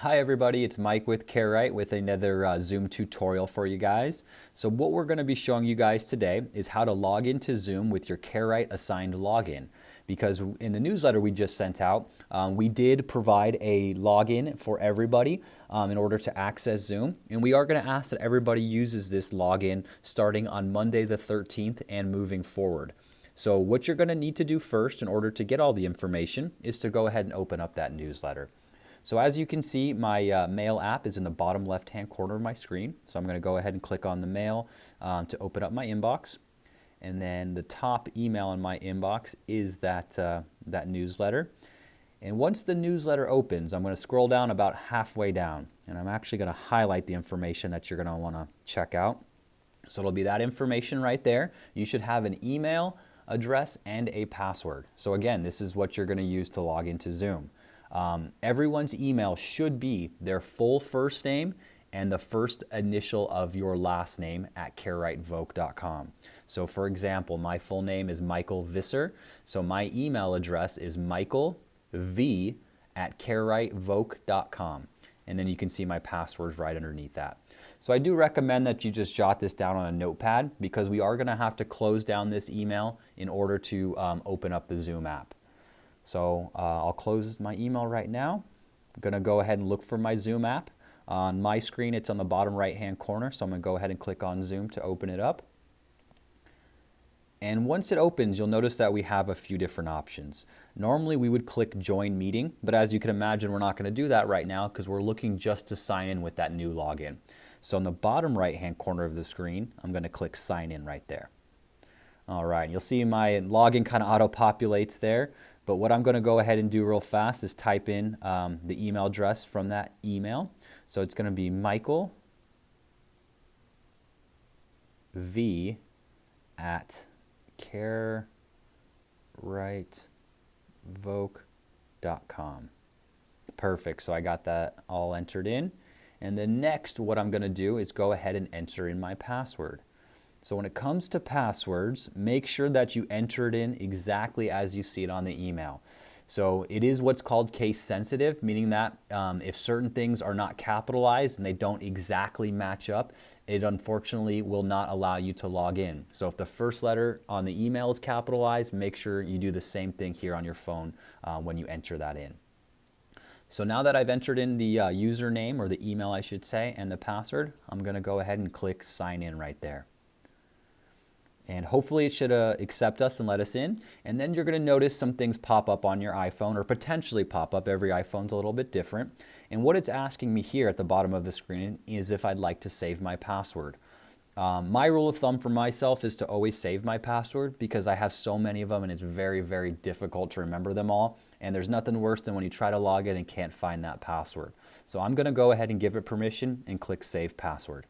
Hi everybody, it's Mike with Care-Rite with another Zoom tutorial for you guys. So what we're going to be showing you guys today is how to log into Zoom with your Care-Rite assigned login. Because in the newsletter we just sent out, we did provide a login for everybody in order to access Zoom. And we are going to ask that everybody uses this login starting on Monday the 13th and moving forward. So what you're going to need to do first in order to get all the information is to go ahead and open up that newsletter. So as you can see, my mail app is in the bottom left-hand corner of my screen. So I'm going to go ahead and click on the mail to open up my inbox. And then the top email in my inbox is that newsletter. And once the newsletter opens, I'm going to scroll down about halfway down. And I'm actually going to highlight the information that you're going to want to check out. So it'll be that information right there. You should have an email address and a password. So again, this is what you're going to use to log into Zoom. Everyone's email should be their full first name and the first initial of your last name at careritevok.com. So for example, my full name is Michael Visser. So my email address is michaelv@careritevok.com. And then you can see my passwords right underneath that. So I do recommend that you just jot this down on a notepad because we are going to have to close down this email in order to open up the Zoom app. So I'll close my email right now. I'm going to go ahead and look for my Zoom app. On my screen, it's on the bottom right-hand corner, so I'm going to go ahead and click on Zoom to open it up. And once it opens, you'll notice that we have a few different options. Normally, we would click Join Meeting, but as you can imagine, we're not going to do that right now because we're looking just to sign in with that new login. So on the bottom right-hand corner of the screen, I'm going to click Sign In right there. All right, you'll see my login kind of auto-populates there. But what I'm going to go ahead and do real fast is type in the email address from that email. So it's going to be Michael V at careritevok.com. Perfect. So I got that all entered in. And then next, what I'm going to do is go ahead and enter in my password. So when it comes to passwords, make sure that you enter it in exactly as you see it on the email. So it is what's called case sensitive, meaning that if certain things are not capitalized and they don't exactly match up, it unfortunately will not allow you to log in. So if the first letter on the email is capitalized, make sure you do the same thing here on your phone when you enter that in. So now that I've entered in the username, or the email I should say, and the password, I'm going to go ahead and click sign in right there. And hopefully it should accept us and let us in. And then you're going to notice some things pop up on your iPhone, or potentially pop up. Every iPhone's a little bit different. And what it's asking me here at the bottom of the screen is if I'd like to save my password. My rule of thumb for myself is to always save my password because I have so many of them and it's very, very difficult to remember them all. And there's nothing worse than when you try to log in and can't find that password. So I'm going to go ahead and give it permission and click Save Password.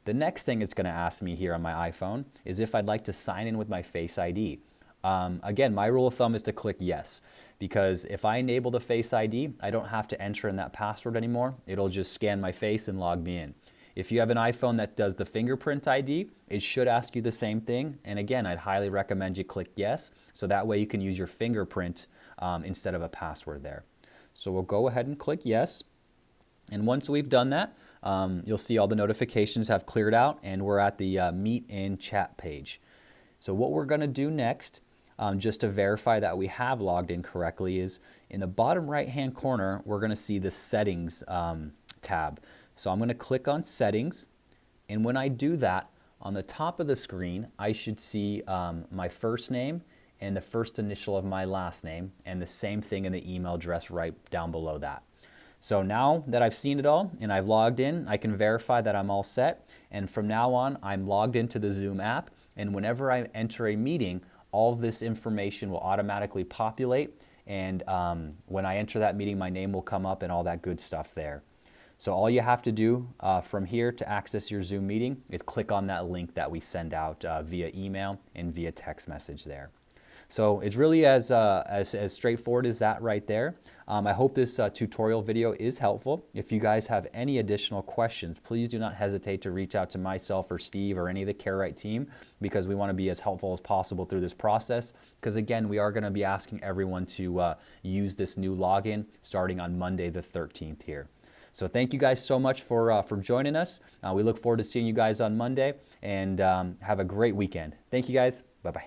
The next thing it's going to ask me here on my iPhone is if I'd like to sign in with my Face ID. Again, my rule of thumb is to click yes, because if I enable the Face ID, I don't have to enter in that password anymore. It'll just scan my face and log me in. If you have an iPhone that does the fingerprint ID, it should ask you the same thing. And again, I'd highly recommend you click yes, so that way you can use your fingerprint instead of a password there. So we'll go ahead and click yes. And once we've done that, you'll see all the notifications have cleared out and we're at the Meet and Chat page. So what we're going to do next, just to verify that we have logged in correctly, is in the bottom right-hand corner, we're going to see the Settings tab. So I'm going to click on Settings, and when I do that, on the top of the screen, I should see my first name and the first initial of my last name, and the same thing in the email address right down below that. So now that I've seen it all and I've logged in, I can verify that I'm all set. And from now on, I'm logged into the Zoom app. And whenever I enter a meeting, all of this information will automatically populate. And when I enter that meeting, my name will come up and all that good stuff there. So all you have to do from here to access your Zoom meeting is click on that link that we send out via email and via text message there. So it's really as straightforward as that right there. I hope this tutorial video is helpful. If you guys have any additional questions, please do not hesitate to reach out to myself or Steve or any of the Care-Rite team, because we want to be as helpful as possible through this process. Because again, we are going to be asking everyone to use this new login starting on Monday the 13th here. So thank you guys so much for joining us. We look forward to seeing you guys on Monday, and have a great weekend. Thank you guys. Bye-bye.